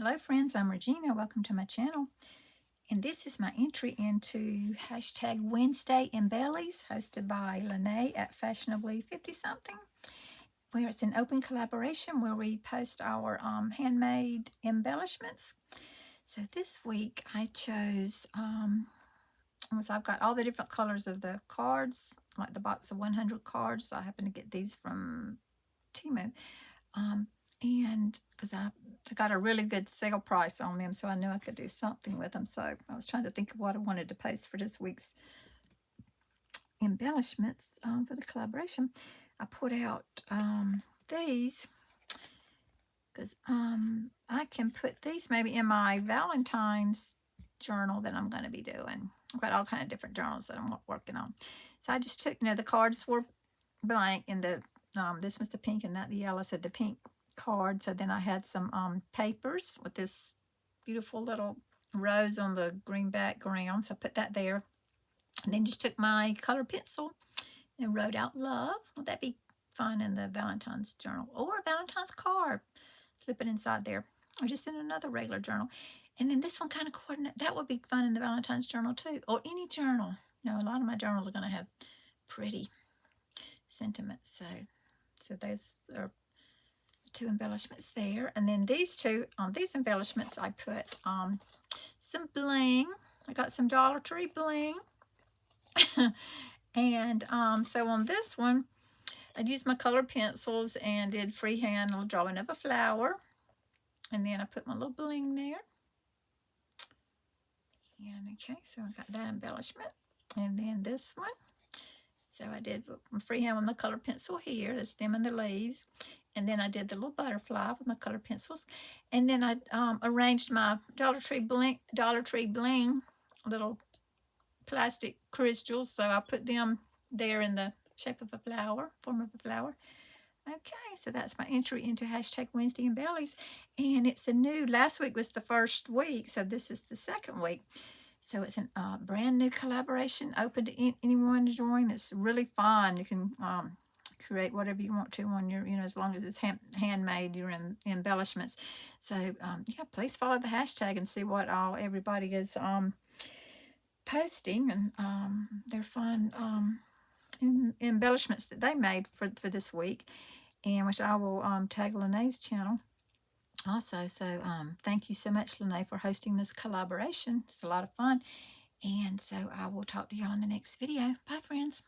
Hello friends, I'm Regina. Welcome to my channel. And this is my entry into hashtag Wednesday Embellies, hosted by Linnae at Fashionably 50 something, where it's an open collaboration where we post our handmade embellishments. So this week I chose, I've got all the different colors of the cards, like the box of 100 cards. So I happen to get these from Timu. And because I got a really good sale price on them, so I knew I could do something with them. So I was trying to think of what I wanted to post for this week's embellishments for the collaboration. I put out these because I can put these maybe in my Valentine's journal that I'm going to be doing. I've got all kind of different journals that I'm working on. So I just took, the cards were blank, and the this was the pink and not the yellow. So the pink card. So then I had some papers with this beautiful little rose on the green background. So I put that there. And then just took my color pencil and wrote out love. Would that be fun in the Valentine's journal? Or a Valentine's card. Slip it inside there. Or just in another regular journal. And then this one kind of coordinate. That would be fun in the Valentine's journal too. Or any journal. A lot of my journals are going to have pretty sentiments. So those are two embellishments there. And then these two, on these embellishments, I put some bling. I got some Dollar Tree bling. And so on this one, I used my colored pencils and did freehand little drawing of a flower. And then I put my little bling there. And okay, so I got that embellishment. And then this one. So I did freehand with my colored pencil here, the stem and the leaves. And then I did the little butterfly with my colored pencils. And then I arranged my Dollar Tree bling little plastic crystals. So I put them there in the shape of a flower, form of a flower. Okay, so that's my entry into hashtag Wednesday Embellies. And it's a new, last week was the first week, so this is the second week. So it's a brand new collaboration, open to anyone to join. It's really fun. You can create whatever you want to on your, as long as it's handmade, your embellishments. So yeah, please follow the hashtag and see what all everybody is posting, and they're fun embellishments that they made for this week, and which I will tag Linnae's channel also. So thank you so much, Linnae, for hosting this collaboration. It's a lot of fun. And so I will talk to you on the next video. Bye, friends.